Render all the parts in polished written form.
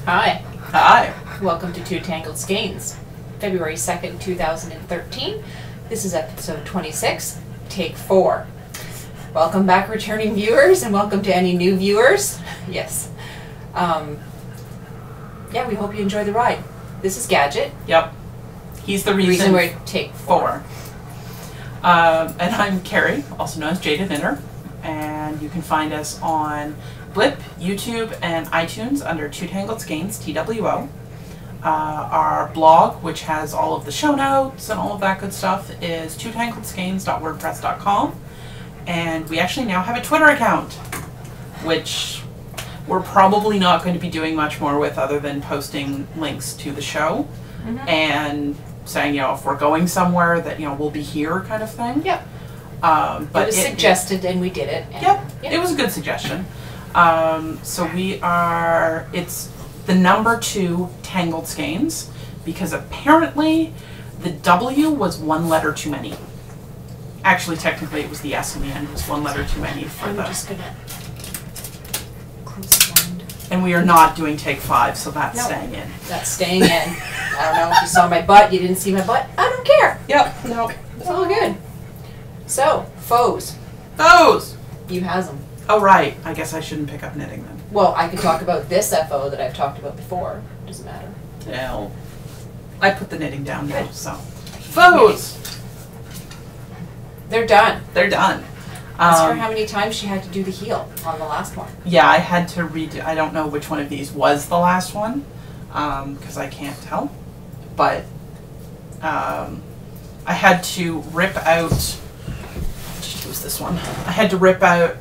Hi. Hi. Welcome to Tangled Skeins, February 2nd, 2013. This is episode 26, take 4. Welcome back, returning viewers, and welcome to any new viewers. Yes. Yeah, we hope you enjoy the ride. This is Gadget. Yep. He's the reason we're take 4. And I'm Kari, also known as Jada Dinner. And you can find us on Blip, YouTube, and iTunes under Two Tangled Skeins, TWO. Our blog, which has all of the show notes and all of that good stuff, is twotangledskeins.wordpress.com. And we actually now have a Twitter account, which we're probably not going to be doing much more with other than posting links to the show and saying, if we're going somewhere that, we'll be here kind of thing. Yep. But it was suggested and we did it. And yep. It was a good suggestion. So it's the number 2 Tangled Skeins, because apparently the W was one letter too many. Actually, technically it was the S in the end, was one letter too many for I'm just gonna close the blind. And we are not doing take 5, so that's staying in. That's staying in. I don't know if you saw my butt, you didn't see my butt, I don't care. Yep, no. It's all good. So, foes. Foes! You has them. Oh, right. I guess I shouldn't pick up knitting then. Well, I could talk about this FO that I've talked about before. Doesn't matter. Well, I put the knitting down now, so. Foes! They're done. They're done. Ask her how many times she had to do the heel on the last one. Yeah, I had to redo. I don't know which one of these was the last one, because I can't tell. But I had to rip out. Just use this one. I had to rip out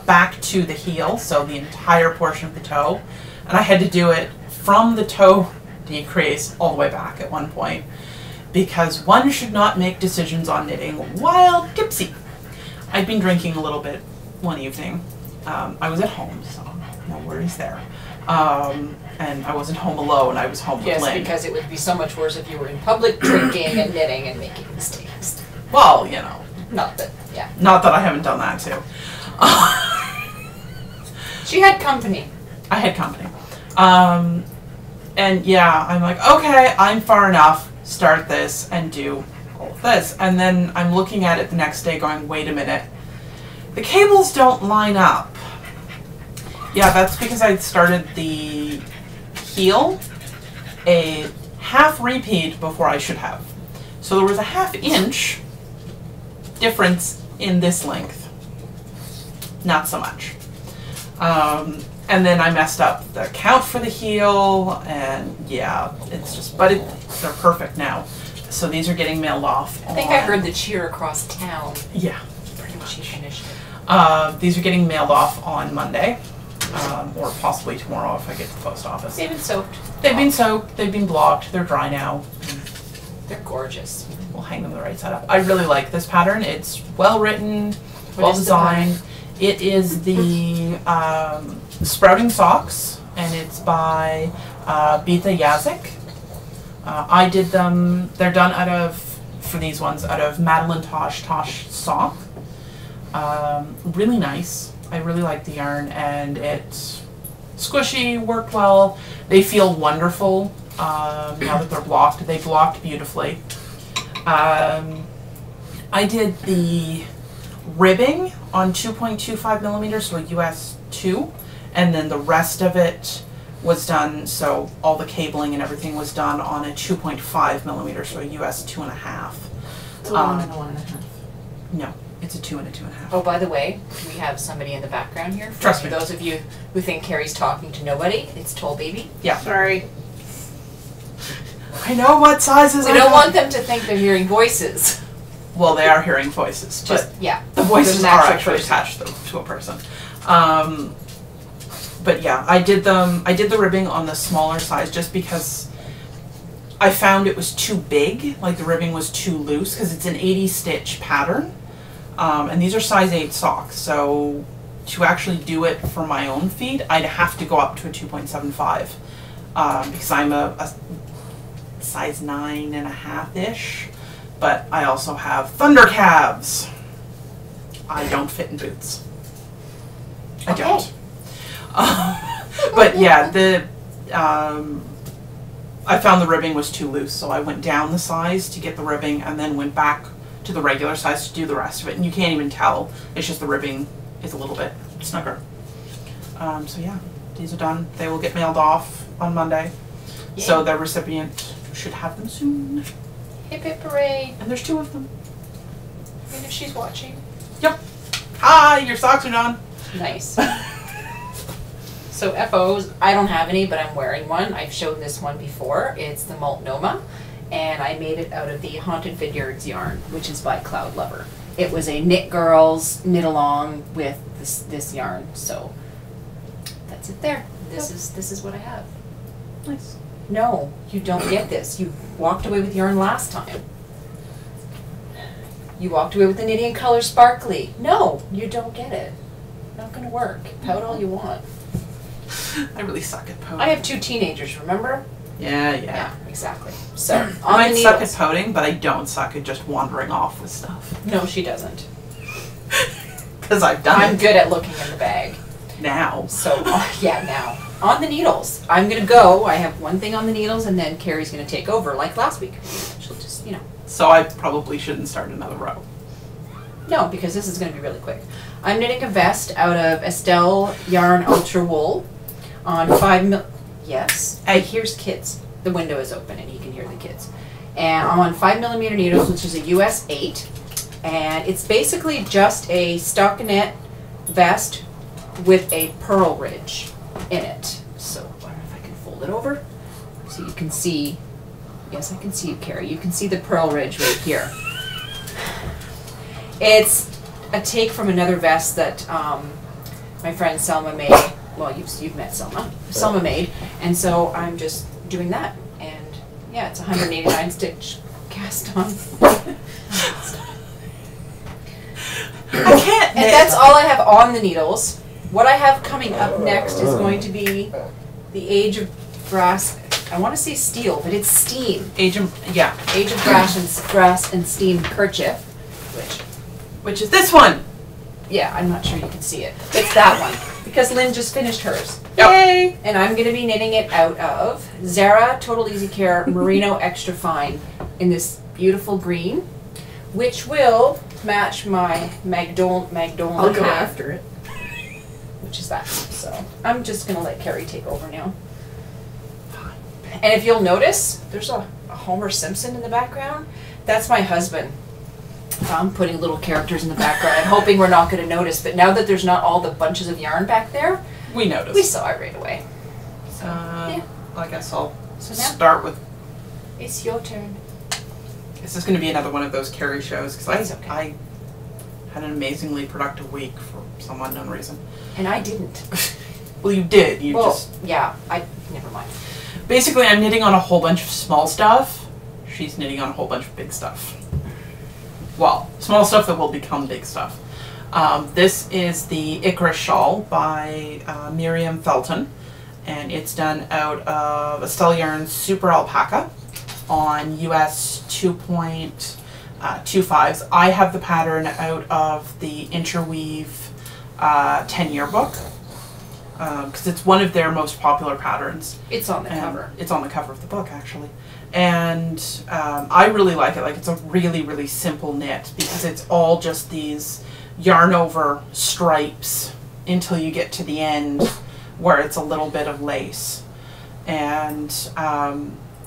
back to the heel, so the entire portion of the toe, and I had to do it from the toe decrease all the way back at one point, because one should not make decisions on knitting while tipsy. I'd been drinking a little bit one evening. I was at home, so no worries there. And I wasn't home alone, I was home with Lynn. Yes, because it would be so much worse if you were in public drinking and knitting and making mistakes. Well, Not that, yeah. Not that I haven't done that too. She had company. I had company. And yeah, I'm like, okay, I'm far enough, start this and do all of this. And then I'm looking at it the next day going, wait a minute, the cables don't line up. Yeah, that's because I started the heel a half repeat before I should have. So there was a ½ inch difference in this length. Not so much. And then I messed up the count for the heel, and yeah, it's just, but they're perfect now. So these are getting mailed off. I think I heard the cheer across town. Yeah. Pretty much she finished it. These are getting mailed off on Monday, or possibly tomorrow if I get to the post office. They've been soaked. They've been soaked, they've been blocked, they're dry now. They're gorgeous. We'll hang them the right side up. I really like this pattern. It's well written, well designed. It is the Sprouting Socks, and it's by Bita Yazik. I did them, they're done for these ones, out of Madeline Tosh sock. Really nice. I really like the yarn, and it's squishy, worked well. They feel wonderful now that they're blocked. They blocked beautifully. I did the ribbing on 2.25 millimeters, so a US 2, and then the rest of it was done, so all the cabling and everything was done on a 2.5 millimeters, so a US 2.5. It's a 1 and a 1.5. No, it's a 2 and a 2.5. Oh, by the way, we have somebody in the background here. Trust me. Those of you who think Kari's talking to nobody, it's Toll Baby. Yeah. Sorry. I know what sizes We don't want them to think they're hearing voices. Well, they are hearing voices, Just, but yeah. the voices are actually person. attached to a person. But yeah, I did the ribbing on the smaller size just because I found it was too big, like the ribbing was too loose, because it's an 80 stitch pattern. And these are size 8 socks, so to actually do it for my own feet, I'd have to go up to a 2.75, because I'm a size 9.5-ish, but I also have thunder calves. I don't fit in boots. I don't. But yeah, I found the ribbing was too loose, so I went down the size to get the ribbing and then went back to the regular size to do the rest of it. And you can't even tell. It's just the ribbing is a little bit snugger. So yeah, these are done. They will get mailed off on Monday. Yay. So the recipient should have them soon. Hip hip hooray. And there's 2 of them. And if she's watching. Yep. Hi, your socks are done. Nice. So FOs, I don't have any, but I'm wearing one. I've shown this one before. It's the Multnomah, and I made it out of the Haunted Vineyards yarn, which is by Cloud Lover. It was a knit girls knit along with this yarn, so that's it there. This is what I have. Nice. No, you don't get this. You walked away with yarn last time. You walked away with the Knitting Color Sparkly. No, you don't get it. Not gonna work. Pout all you want. I really suck at pouting. I have 2 teenagers, remember? Yeah. Exactly. So, I on might the suck at needles. pouting, but I don't suck at just wandering off with stuff. No, she doesn't. Because I've done I'm it. good at looking in the bag. Now. So, yeah, now. On the needles. I'm going to go. I have one thing on the needles, and then Kari's going to take over, like last week. She'll just, So I probably shouldn't start another row. No, because this is going to be really quick. I'm knitting a vest out of Estelle Yarn Ultra Wool on 5 Yes. Hey. Here's kids. The window is open and he can hear the kids. And I'm on 5mm needles, which is a US 8. And it's basically just a stockinette vest with a purl ridge in it. So I don't know if I can fold it over so you can see. Yes, I can see you, Kari. You can see the purl ridge right here. It's a take from another vest that my friend Selma made. Well, you've met Selma. Selma made, and so I'm just doing that. And yeah, it's 189 stitch cast on. I can't. And that's all I have on the needles. What I have coming up next is going to be the Age of Grass. I want to say steel, but it's steam. Age of Grass and Steam kerchief, which is this one. Yeah, I'm not sure you can see it. It's that one because Lynn just finished hers. Yep. Yay! And I'm going to be knitting it out of Zara Total Easy Care Merino Extra Fine in this beautiful green, which will match my Magnolia. I'll go after it. Which is that. So I'm just going to let Kari take over now. And if you'll notice, there's a Homer Simpson in the background. That's my husband. I'm putting little characters in the background and hoping we're not going to notice. But now that there's not all the bunches of yarn back there, we noticed. We saw it right away. So, yeah. Well, I guess I'll now start with. It's your turn. This is going to be another one of those Kari shows because okay. I had an amazingly productive week for some unknown reason. And I didn't. Well, you did. Yeah. Never mind. Basically, I'm knitting on a whole bunch of small stuff. She's knitting on a whole bunch of big stuff. Well, small stuff that will become big stuff. This is the Icarus shawl by Miriam Felton, and it's done out of Estelle Yarn's Super Alpaca on US 2.25s. I have the pattern out of the Interweave 10-year book because it's one of their most popular patterns. It's on the cover. It's on the cover of the book, actually. And I really like it. Like, it's a really, really simple knit because it's all just these yarn over stripes until you get to the end where it's a little bit of lace. And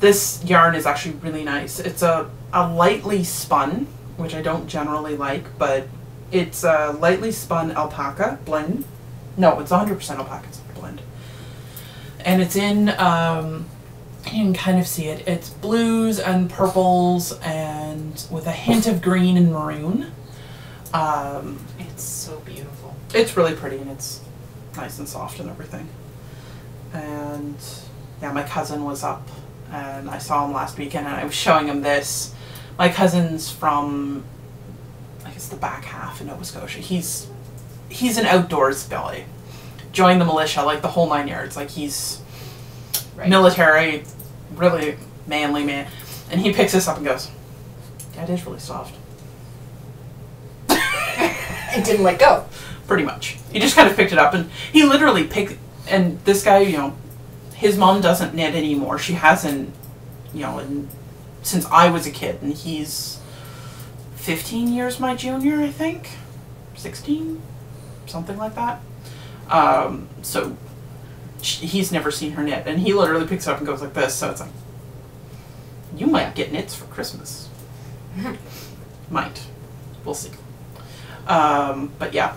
this yarn is actually really nice. It's a lightly spun, which I don't generally like, but it's a lightly spun alpaca blend. No, it's 100% alpaca. It's a blend. And it's in... you can kind of see it. It's blues and purples and with a hint of green and maroon. It's so beautiful. It's really pretty and it's nice and soft and everything. And yeah, my cousin was up and I saw him last weekend and I was showing him this. My cousin's from, I guess, the back half in Nova Scotia. He's an outdoors boy. Joined the militia, like the whole 9 yards. Like he's... Right. Military, really manly man. And he picks this up and goes, "Yeah, it is really soft." It didn't let go. Pretty much. He just kind of picked it up and he literally picked, and this guy, his mom doesn't knit anymore. She hasn't, since I was a kid, and he's 15 years my junior, I think. 16? Something like that. So he's never seen her knit, and he literally picks it up and goes like this, so it's like, you might get knits for Christmas. Might. We'll see. But yeah,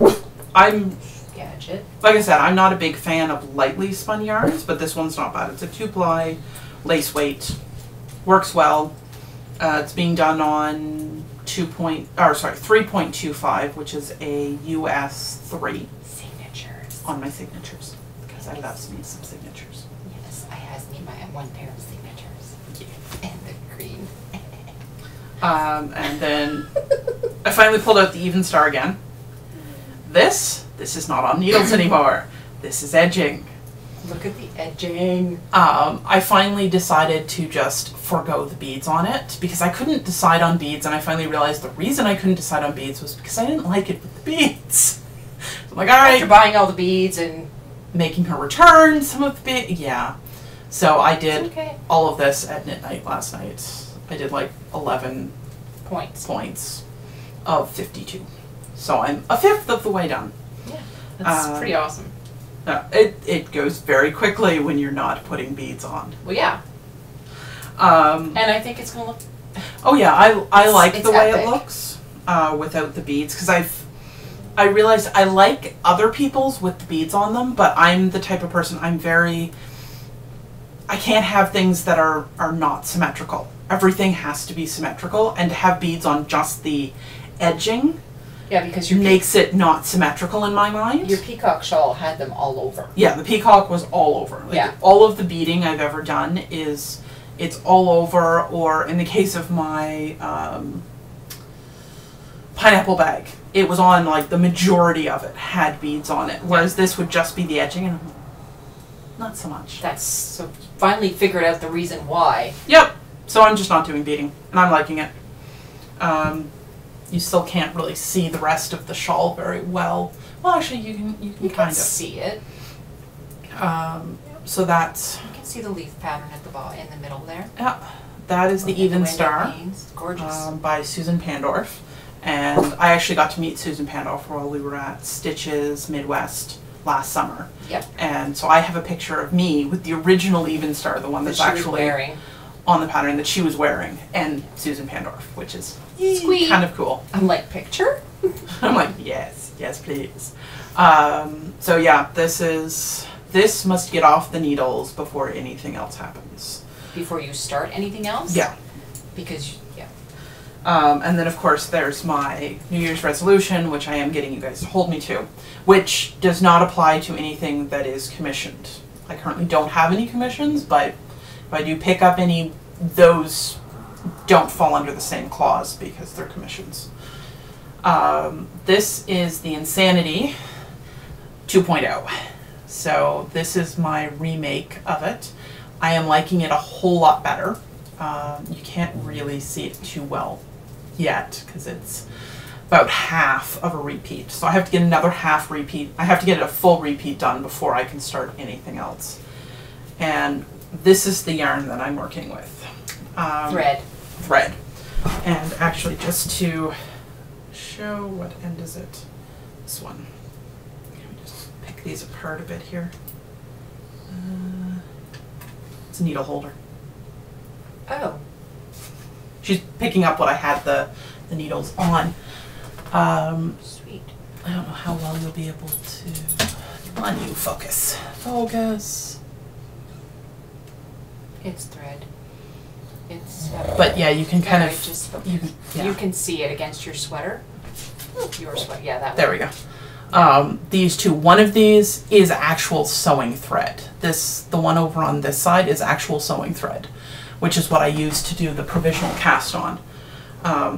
Gadget. like I said, I'm not a big fan of lightly spun yarns, but this one's not bad. It's a 2-ply, lace weight, works well. It's being done on 3.25, which is a US 3 Signatures. on my signatures, because I love me some signatures. Yes, I has me my one pair of signatures. Yeah. And the green. And then I finally pulled out the Even Star again. This is not on needles anymore. This is edging. Look at the edging. I finally decided to just forego the beads on it because I couldn't decide on beads, and I finally realized the reason I couldn't decide on beads was because I didn't like it with the beads. So I'm like, all right. After buying all the beads and making her return some of the beads. Yeah. So I did all of this at midnight last night. I did like 11 points of 52. So I'm a fifth of the way done. Yeah, that's pretty awesome. It goes very quickly when you're not putting beads on. Well, yeah. And I think it's gonna look. Oh yeah, I like the way epic. it looks without the beads, because I realized I like other people's with the beads on them, but I'm the type of person, I can't have things that are not symmetrical. Everything has to be symmetrical, and to have beads on just the edging. Yeah, because makes it not symmetrical in my mind. Your peacock shawl had them all over. Yeah, the peacock was all over. Like, yeah. All of the beading I've ever done it's all over, or in the case of my pineapple bag, it was on, like, the majority of it had beads on it, whereas this would just be the edging, and not so much. So finally figured out the reason why. Yep. So I'm just not doing beading, and I'm liking it. You still can't really see the rest of the shawl very well. Well, actually, you can kind of see it. So that's. You can see the leaf pattern at the bottom, in the middle there. Yeah, that is the Even Star. Gorgeous. By Susan Pandorf, and I actually got to meet Susan Pandorf while we were at Stitches Midwest last summer. Yep. And so I have a picture of me with the original Even Star, the one that's actually wearing on the pattern that she was wearing, and Susan Pandorf, which is sweet. Kind of cool. I'm like, picture? I'm like, yes, please. So yeah, this must get off the needles before anything else happens. Before you start anything else? Yeah. Because, yeah. And then of course there's my New Year's resolution, which I am getting you guys to hold me to, which does not apply to anything that is commissioned. I currently don't have any commissions, but if I do pick up any, those don't fall under the same clause because they're commissions. This is the Insanity 2.0. So this is my remake of it. I am liking it a whole lot better. You can't really see it too well yet because it's about half of a repeat. So I have to get another half repeat. I have to get a full repeat done before I can start anything else. And this is the yarn that I'm working with. Thread. And actually, just to show what end is it, this one. Let me just pick these apart a bit here. It's a needle holder. Oh. She's picking up what I had the needles on. Sweet. I don't know how well you'll be able to. On you, focus. Focus. It's thread. It's. But yeah, you can kind of. Just you can see it against your sweater. Your sweater, yeah, that. There we go. These two. One of these is actual sewing thread. The one over on this side is actual sewing thread, which is what I use to do the provisional cast on.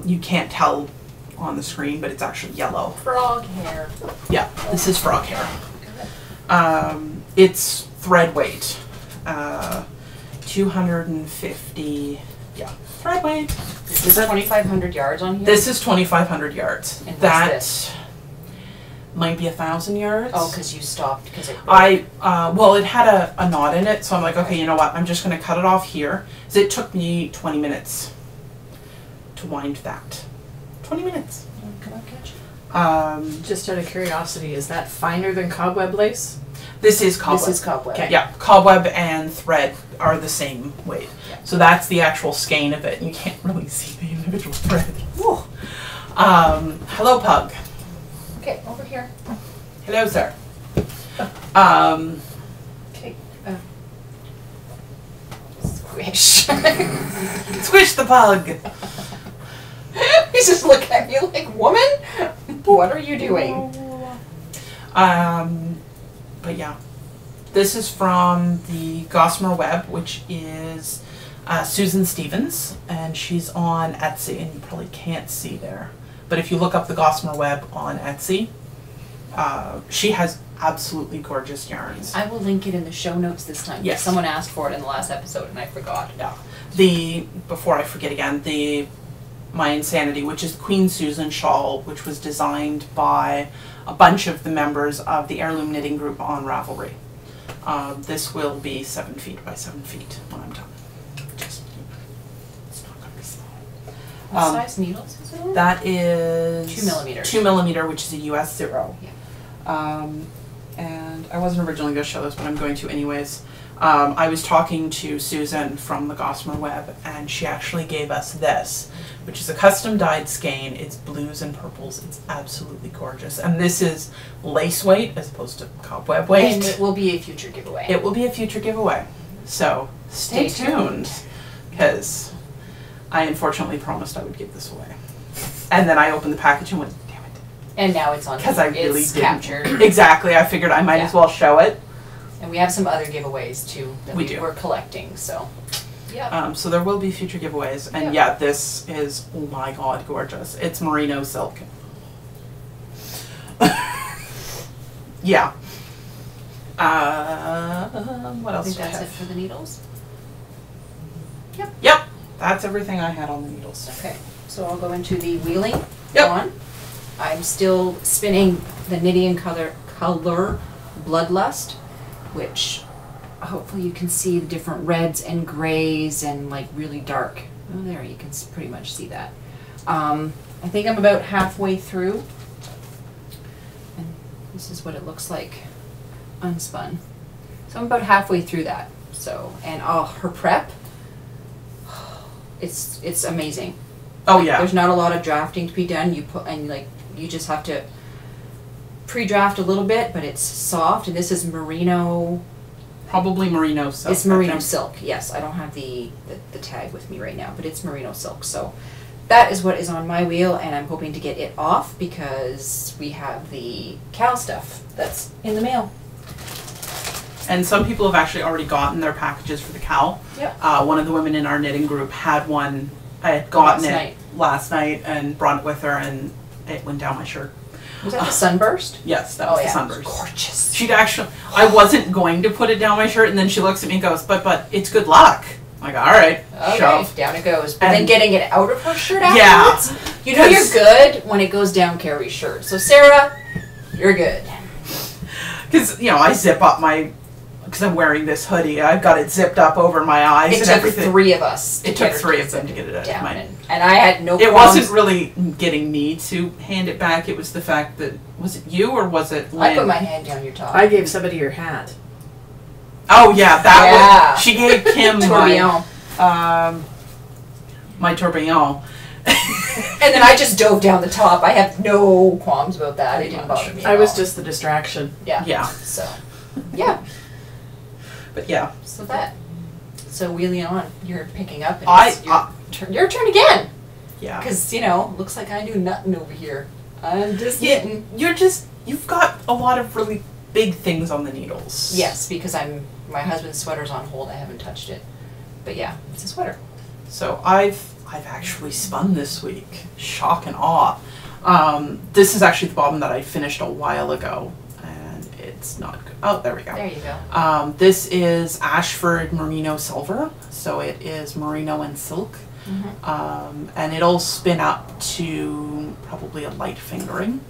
You can't tell on the screen, but it's actually yellow. Frog hair. Yeah, this is frog hair. It's thread weight. 250, yeah, thread weight. This is 2,500 yards on here? This is 2,500 yards. And that, what's might be 1,000 yards. Oh, because you stopped because it. Well, it had a knot in it, so I'm like, okay, you know what? I'm just going to cut it off here. So it took me 20 minutes to wind that. 20 minutes. Come on, catch. Just out of curiosity, is that finer than cobweb lace? This is cobweb. This is cobweb. Okay. Yeah, cobweb and thread are the same weight. Yeah. So that's the actual skein of it. You can't really see the individual thread. Whew. Hello, Pug. Okay, over here. Hello, sir. Okay. Squish. Squish the pug. He's just looking at me like, woman, what are you doing? But yeah, this is from the Gossamer Web, which is Susan Stevens, and she's on Etsy, and you probably can't see there. But if you look up the Gossamer Web on Etsy, she has absolutely gorgeous yarns. I will link it in the show notes this time. Yes. Someone asked for it in the last episode and I forgot. Yeah. Before I forget again, My Insanity, which is Queen Susan shawl, which was designed by a bunch of the members of the Heirloom Knitting Group on Ravelry. This will be 7 feet by 7 feet when I'm done. It's not going to be small. What size needles is it on? That is 2 millimeters. 2 millimeter, which is a US 0. Yeah. And I wasn't originally going to show this, but I'm going to anyways. I was talking to Susan from the Gossamer Web, and she actually gave us this, which is a custom dyed skein. It's blues and purples. It's absolutely gorgeous. And this is lace weight as opposed to cobweb weight. And it will be a future giveaway. It will be a future giveaway. So stay tuned, because I unfortunately promised I would give this away. And then I opened the package and went, damn it. And now it's on. Because I really it's didn't. captured. Exactly. I figured I might as well show it. And we have some other giveaways too that We do. we're collecting. So, yeah. So there will be future giveaways. And yeah, this is, oh my god, gorgeous. It's merino silk. Yeah. What I else think do I that's it have? for the needles. Yep. That's everything I had on the needles. Okay. So I'll go into the wheeling Yep. on. I'm still spinning the Knitting color Bloodlust, which hopefully you can see the different reds and grays and like really dark. Oh, there you can pretty much see that. I think I'm about halfway through, and this is what it looks like unspun. So I'm about halfway through that. So, and her prep, it's amazing. Oh yeah. There's not a lot of drafting to be done. You just have to pre-draft a little bit, but it's soft, and this is merino. Probably merino silk. It's merino silk. Yes, I don't have the tag with me right now, but it's merino silk. So that is what is on my wheel, and I'm hoping to get it off because we have the cow stuff that's in the mail. And some people have actually already gotten their packages for the cow. Yep. One of the women in our knitting group had one. I had gotten Last last night and brought it with her, and it went down my shirt. Was that the sunburst? Yes, that was the It was sunburst. gorgeous. She'd actually, I wasn't going to put it down my shirt, and then she looks at me and goes, but it's good luck. I'm like, all right, Okay, shove. down it goes. But And- then getting it out of her shirt Yeah. afterwards, you know you're good when it goes down Kari's shirt. So Sarah, you're good. Because, I zip up because I'm wearing this hoodie, I've got it zipped up over my eyes It and took everything. 3 of us. It took 3 of them to get it out of down, my... and I had no It problems. wasn't really getting me to hand it back, it was the fact that, was it you or was it Lynn? I put my hand down your top. I gave somebody your hat. Oh yeah, that was, she gave Kim tourbillon. my tourbillon. And then I just dove down the top. I have no qualms about that. It didn't bother me. I at was all. just the distraction. Yeah. Yeah. So, yeah. But yeah. So that. So wheeling on, you're picking up. And your turn again. Yeah. Because looks like I do nothing over here. I'm just Yeah, you've got a lot of really big things on the needles. Yes, because my husband's sweater's on hold. I haven't touched it. But yeah, it's a sweater. So I've actually spun this week. Shock and awe. This is actually the bobbin that I finished a while ago, and it's not good. Oh, there we go. There you go. This is Ashford Merino Silver, so it is merino and silk. Mm-hmm. And it'll spin up to probably a light fingering.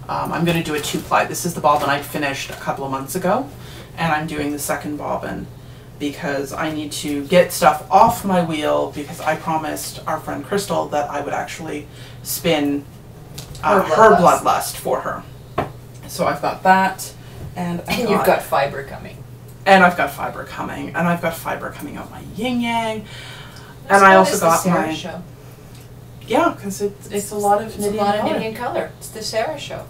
I'm going to do a 2-ply. This is the bobbin I finished a couple of months ago, and I'm doing the second bobbin because I need to get stuff off my wheel because I promised our friend Crystal that I would actually spin her bloodlust for her. So I've got that, and you've got fiber coming. And I've got fiber coming, and I've got fiber coming out my yin yang. And I also got my show. Yeah, because it's a lot of knitting. It's a lot of knitting and color. It's the Sarah show.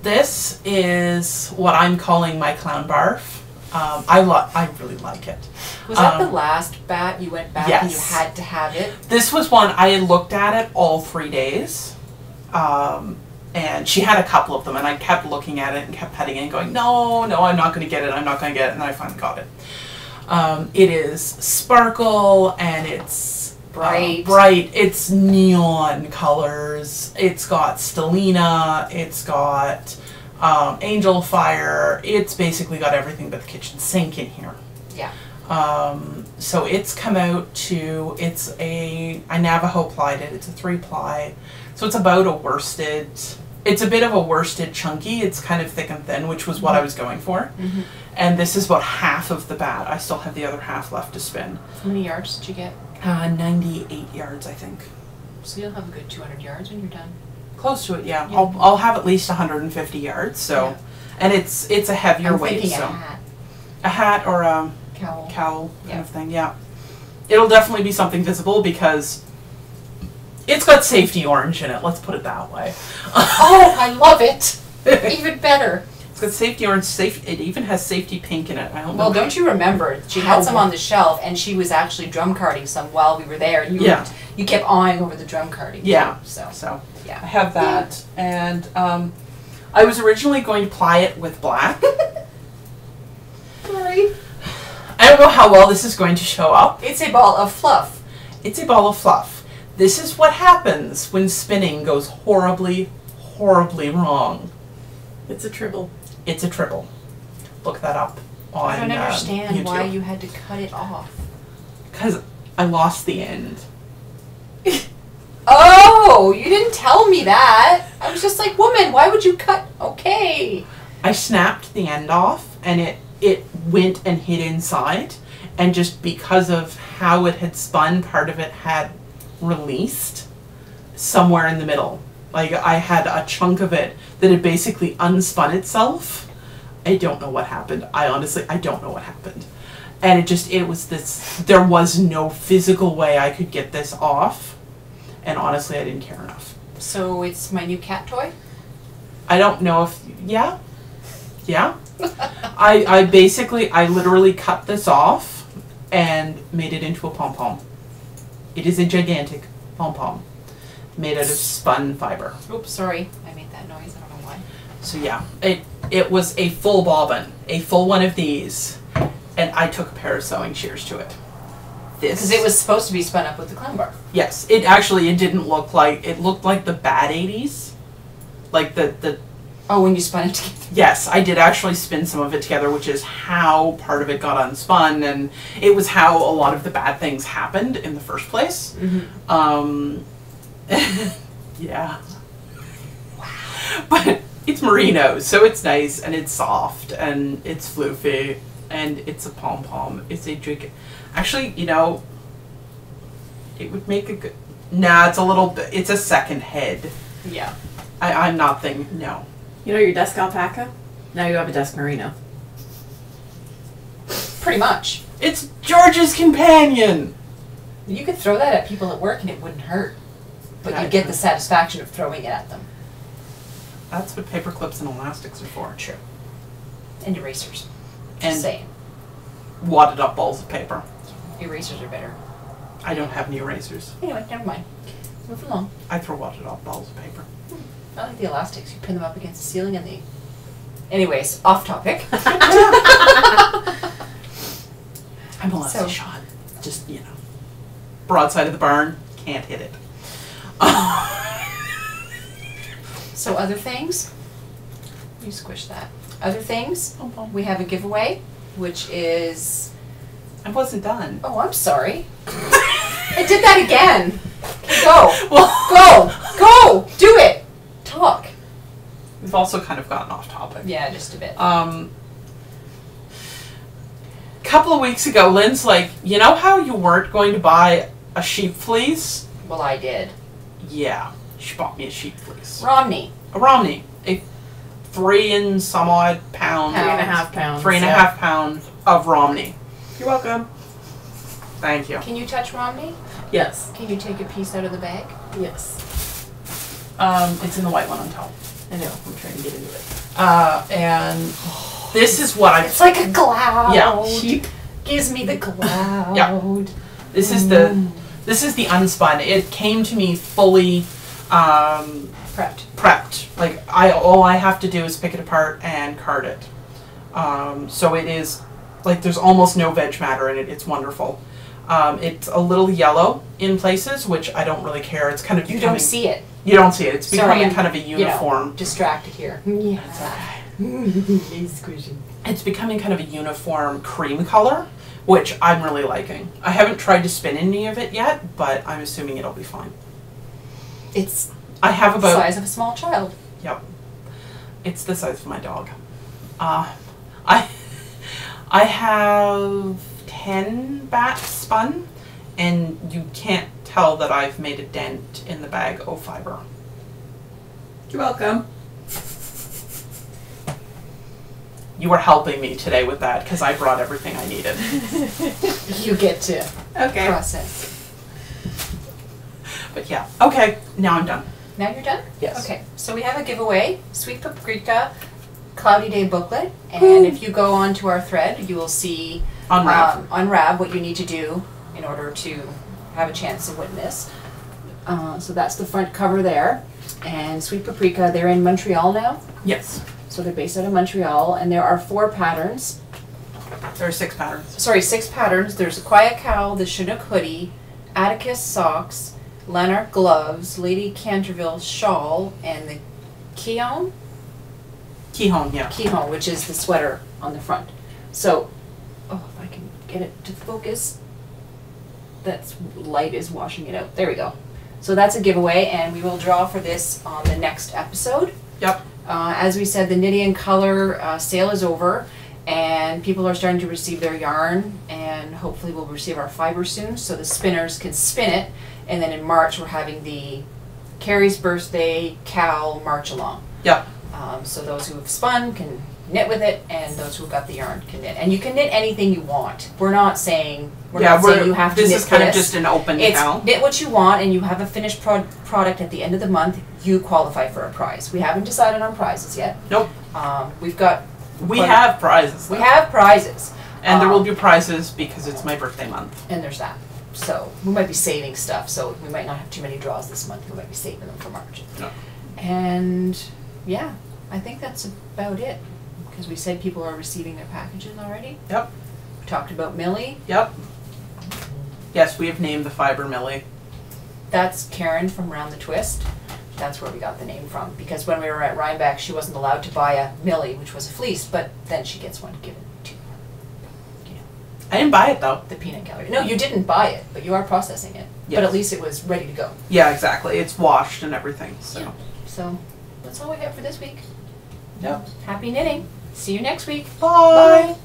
This is what I'm calling my clown barf. I really like it. Was that the last bat you went back yes. and you had to have it? This was one I had looked at it all 3 days. And she had a couple of them, and I kept looking at it and kept petting it and going, no, I'm not going to get it, I'm not going to get it, and then I finally got it. It is sparkle, and it's bright, it's neon colors, it's got stellina, it's got angel fire, it's basically got everything but the kitchen sink in here. Yeah. So it's come out to, I Navajo plied it, it's a 3-ply. So it's about a worsted, it's a bit of a worsted chunky, it's kind of thick and thin, which was what I was going for. Mm-hmm. And this is about half of the bat. I still have the other half left to spin. How many yards did you get? 98 yards, I think. So you'll have a good 200 yards when you're done. Close to it, yeah. I'll have at least 150 yards, so. Yeah. And it's a heavier weight, so. A hat. A hat or a cowl kind of thing, yeah. It'll definitely be something visible because it's got safety orange in it, let's put it that way. Oh, I love it! Even better. It's got safety orange, it even has safety pink in it. I don't know. Well, don't you remember, she had some on the shelf and she was actually drum carding some while we were there. And you kept eyeing over the drum carding. Yeah. Too, so yeah. I have that. And I was originally going to ply it with black. Sorry. I don't know how well this is going to show up. It's a ball of fluff. It's a ball of fluff. This is what happens when spinning goes horribly, horribly wrong. It's a tribble. It's a tribble. Look that up on I don't understand YouTube. why you had to cut it off. Because I lost the end. Oh, you didn't tell me that. I was just like, woman, why would you cut? Okay. I snapped the end off, and it went and hid inside, and just because of how it had spun, part of it had released somewhere in the middle. Like, I had a chunk of it that had basically unspun itself. I don't know what happened. I don't know what happened. And there was no physical way I could get this off. And honestly, I didn't care enough. So it's my new cat toy? I don't know if, yeah. I literally cut this off and made it into a pom-pom. It is a gigantic pom-pom made out of spun fiber. Oops, sorry. I made that noise. I don't know why. So yeah, it was a full bobbin, a full one of these, and I took a pair of sewing shears to it. Because it was supposed to be spun up with the clown barf. Yes, it didn't look like, it looked like the bad 80s. Like the Oh, when you spun it together. Yes, I did actually spin some of it together, which is how part of it got unspun, and it was how a lot of the bad things happened in the first place. Mm-hmm. Yeah. Wow. But it's merino, so it's nice, and it's soft, and it's floofy, and it's a pom-pom. It's a drink. Actually, it would make a good... Nah, it's a little bit... It's a second head. Yeah. I'm not thinking... No. You know your desk alpaca? Now you have a desk merino. Pretty much. It's George's companion! You could throw that at people at work and it wouldn't hurt. But you'd get the satisfaction of throwing it at them. That's what paper clips and elastics are for. True. And erasers. Just And saying. wadded up balls of paper. Erasers are better. I don't have any erasers. Anyway, never mind. Move along. I throw wadded up balls of paper. I like the elastics. You pin them up against the ceiling and they... Anyways, off topic. I'm a lusty shot. Just, broadside of the barn, can't hit it. So other things? You squish that. Other things? Oh. We have a giveaway, which is... I wasn't done. Oh, I'm sorry. I did that again. Okay, go. Well, Go! Do it! Talk. We've also kind of gotten off topic. Yeah, just a bit. Couple of weeks ago, Lynn's like, you know how you weren't going to buy a sheep fleece? Well, I did. Yeah, she bought me a sheep fleece. Romney. A Romney. A 3 and some odd pound. 3.5 pounds. 3.5 pounds of Romney. You're welcome. Thank you. Can you touch Romney? Yes. Can you take a piece out of the bag? Yes. It's in the white one on top. I know. I'm trying to get into it. And this is what I. It's like a cloud. Yeah. Sheep. Gives me the cloud. Yeah. This is the unspun. It came to me fully prepped. Like all I have to do is pick it apart and card it. So it is like there's almost no veg matter in it. It's wonderful. It's a little yellow in places, which I don't really care. It's kind of You don't see it. You don't see it. It's becoming Sorry, kind of a uniform. You know, distracted here. Yeah. It's squishy. It's becoming kind of a uniform cream color, which I'm really liking. I haven't tried to spin any of it yet, but I'm assuming it'll be fine. It's I have the about size of a small child. Yep. It's the size of my dog. I have 10 bats spun, and you can't tell that I've made a dent in the bag of fiber. You're welcome. You were helping me today with that because I brought everything I needed. You get to Okay. process. But yeah, okay, now I'm done. Now you're done? Yes. Okay, so we have a giveaway, Sweet Paprika Cloudy Day booklet, and if you go onto our thread, you will see On Rav. on Rab what you need to do in order to have a chance to win this. So that's the front cover there, and Sweet Paprika, they're in Montreal now, Yes. so they're based out of Montreal, and there are 4 patterns. There are 6 patterns. Sorry, 6 patterns. There's a Quiet Cow, the Chinook hoodie, Atticus socks, Lanark gloves, Lady Canterville shawl, and the Keon, Keyhone, which is the sweater on the front. So, if I can get it to focus, that's light is washing it out. There we go. So that's a giveaway, and we will draw for this on the next episode. Yep. As we said, the Knitting and Color sale is over, and people are starting to receive their yarn, and hopefully we'll receive our fiber soon, so the spinners can spin it. And then in March, we're having the Carrie's Birthday Cow March Along. Yep. So those who have spun can knit with it, and those who got the yarn can knit. And you can knit anything you want. We're not saying you have to knit this is kind of this. just an open It's account. knit what you want, and you have a finished product at the end of the month. You qualify for a prize. We haven't decided on prizes yet. Nope. We've got. We have prizes. We have prizes. And there will be prizes because it's my birthday month. And there's that. So we might be saving stuff. So we might not have too many draws this month. We might be saving them for March. No. And yeah, I think that's about it. Because we said people are receiving their packages already. Yep. We talked about Millie. Yep. Yes, we have named the fiber Millie. That's Karen from Round the Twist. That's where we got the name from. Because when we were at Rhinebeck, she wasn't allowed to buy a Millie, which was a fleece, but then she gets one given to her. I didn't buy it though. The peanut gallery. No, you didn't buy it, but you are processing it. Yes. But at least it was ready to go. Yeah, exactly. It's washed and everything. So. Yeah. So that's all we have for this week. Yep. Happy knitting. See you next week. Bye. Bye.